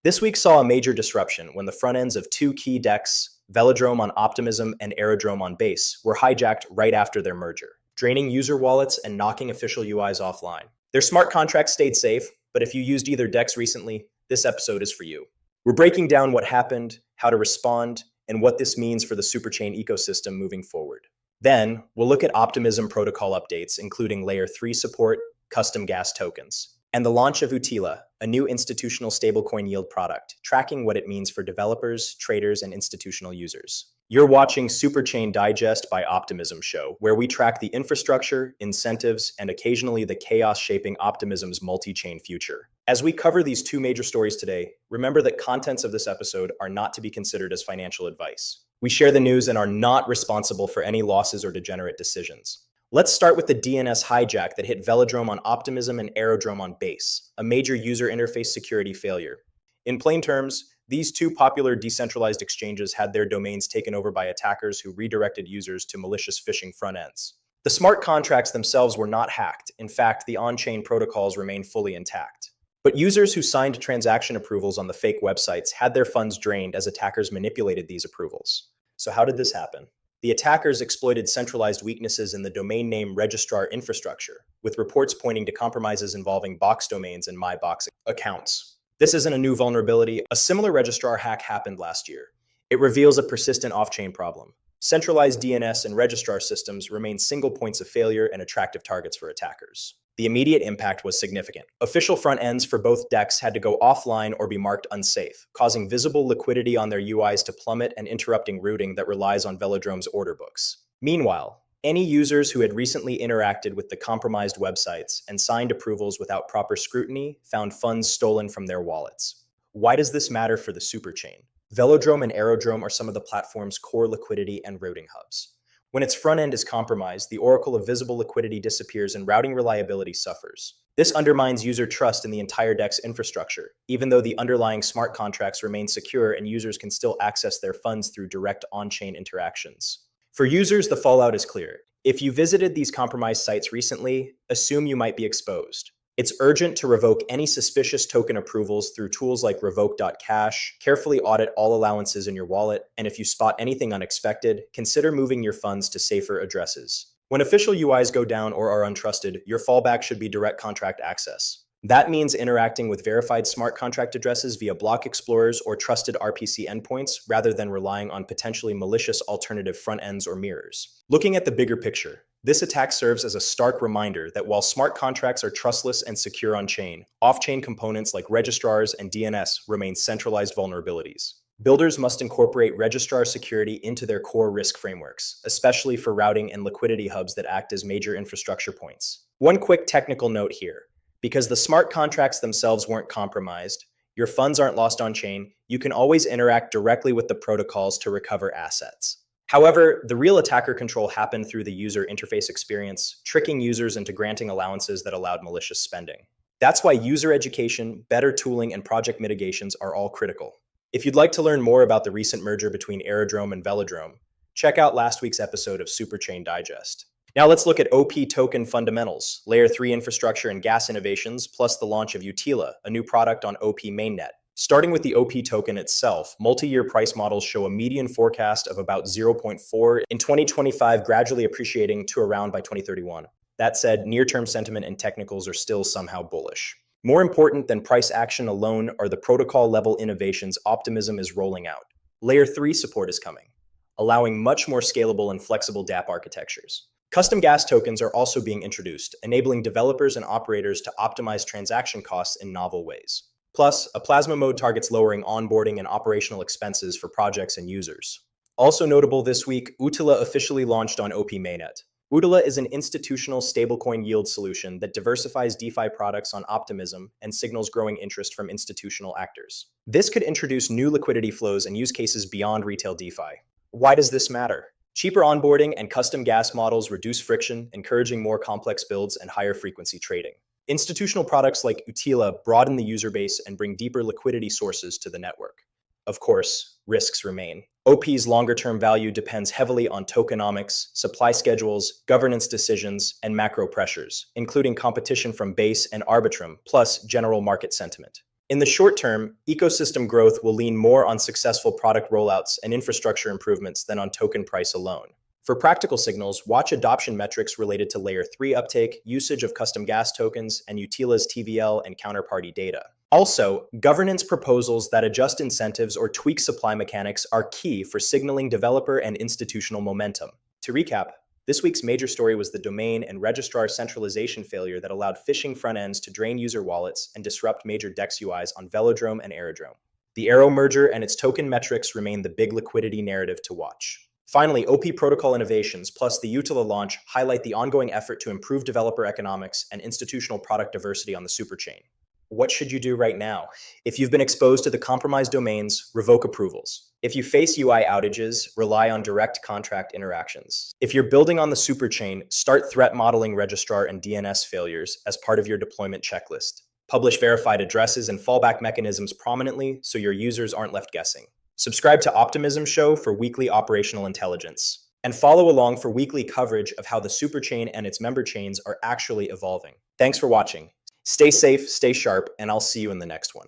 This week saw a major disruption when the front ends of two key DEX, Velodrome on Optimism and Aerodrome on Base, were hijacked right after their merger, draining user wallets and knocking official UIs offline. Their smart contracts stayed safe, but if you used either DEX recently, this episode is for you. We're breaking down what happened, how to respond, and what this means for the Superchain ecosystem moving forward. Then, we'll look at Optimism protocol updates, including Layer 3 support, custom gas tokens, and the launch of Utila, a new institutional stablecoin yield product, tracking what it means for developers, traders, and institutional users. You're watching Superchain Digest by Optimism Show, where we track the infrastructure, incentives, and occasionally the chaos shaping Optimism's multi-chain future. As we cover these two major stories today, remember that contents of this episode are not to be considered as financial advice. We share the news and are not responsible for any losses or degenerate decisions. Let's start with the DNS hijack that hit Velodrome on Optimism and Aerodrome on Base, a major user interface security failure. In plain terms, these two popular decentralized exchanges had their domains taken over by attackers who redirected users to malicious phishing front ends. The smart contracts themselves were not hacked. In fact, the on-chain protocols remain fully intact. But users who signed transaction approvals on the fake websites had their funds drained as attackers manipulated these approvals. So how did this happen? The attackers exploited centralized weaknesses in the domain name registrar infrastructure, with reports pointing to compromises involving box domains and MyBox accounts. This isn't a new vulnerability. A similar registrar hack happened last year. It reveals a persistent off-chain problem. Centralized DNS and registrar systems remain single points of failure and attractive targets for attackers. The immediate impact was significant. Official front ends for both DEX had to go offline or be marked unsafe, causing visible liquidity on their UIs to plummet and interrupting routing that relies on Velodrome's order books. Meanwhile, any users who had recently interacted with the compromised websites and signed approvals without proper scrutiny found funds stolen from their wallets. Why does this matter for the Superchain? Velodrome and Aerodrome are some of the platform's core liquidity and routing hubs. When its front end is compromised, the oracle of visible liquidity disappears and routing reliability suffers. This undermines user trust in the entire DEX infrastructure, even though the underlying smart contracts remain secure and users can still access their funds through direct on-chain interactions. For users, the fallout is clear. If you visited these compromised sites recently, assume you might be exposed. It's urgent to revoke any suspicious token approvals through tools like revoke.cash, carefully audit all allowances in your wallet, and if you spot anything unexpected, consider moving your funds to safer addresses. When official UIs go down or are untrusted, your fallback should be direct contract access. That means interacting with verified smart contract addresses via block explorers or trusted RPC endpoints rather than relying on potentially malicious alternative front ends or mirrors. Looking at the bigger picture, this attack serves as a stark reminder that while smart contracts are trustless and secure on-chain, off-chain components like registrars and DNS remain centralized vulnerabilities. Builders must incorporate registrar security into their core risk frameworks, especially for routing and liquidity hubs that act as major infrastructure points. One quick technical note here. Because the smart contracts themselves weren't compromised, your funds aren't lost on-chain, you can always interact directly with the protocols to recover assets. However, the real attacker control happened through the user interface experience, tricking users into granting allowances that allowed malicious spending. That's why user education, better tooling, and project mitigations are all critical. If you'd like to learn more about the recent merger between Aerodrome and Velodrome, check out last week's episode of Superchain Digest. Now let's look at OP token fundamentals, Layer 3 infrastructure and gas innovations, plus the launch of Utila, a new product on OP mainnet. Starting with the OP token itself, multi-year price models show a median forecast of about 0.4 in 2025, gradually appreciating to around by 2031. That said, near-term sentiment and technicals are still somehow bullish. More important than price action alone are the protocol-level innovations Optimism is rolling out. Layer 3 support is coming, allowing much more scalable and flexible dApp architectures. Custom gas tokens are also being introduced, enabling developers and operators to optimize transaction costs in novel ways. Plus, a plasma mode targets lowering onboarding and operational expenses for projects and users. Also notable this week, Utila officially launched on OP mainnet. Utila is an institutional stablecoin yield solution that diversifies DeFi products on Optimism and signals growing interest from institutional actors. This could introduce new liquidity flows and use cases beyond retail DeFi. Why does this matter? Cheaper onboarding and custom gas models reduce friction, encouraging more complex builds and higher frequency trading. Institutional products like Utila broaden the user base and bring deeper liquidity sources to the network. Of course, risks remain. OP's longer-term value depends heavily on tokenomics, supply schedules, governance decisions, and macro pressures, including competition from Base and Arbitrum, plus general market sentiment. In the short term, ecosystem growth will lean more on successful product rollouts and infrastructure improvements than on token price alone. For practical signals, watch adoption metrics related to Layer 3 uptake, usage of custom gas tokens, and Utila's TVL and counterparty data. Also, governance proposals that adjust incentives or tweak supply mechanics are key for signaling developer and institutional momentum. To recap, this week's major story was the domain and registrar centralization failure that allowed phishing front ends to drain user wallets and disrupt major DEX UIs on Velodrome and Aerodrome. The AERO merger and its token metrics remain the big liquidity narrative to watch. Finally, OP protocol innovations plus the Utila launch highlight the ongoing effort to improve developer economics and institutional product diversity on the Superchain. What should you do right now? If you've been exposed to the compromised domains, revoke approvals. If you face UI outages, rely on direct contract interactions. If you're building on the Superchain, start threat modeling registrar and DNS failures as part of your deployment checklist. Publish verified addresses and fallback mechanisms prominently so your users aren't left guessing. Subscribe to Optimism Show for weekly operational intelligence. And follow along for weekly coverage of how the Superchain and its member chains are actually evolving. Thanks for watching. Stay safe, stay sharp, and I'll see you in the next one.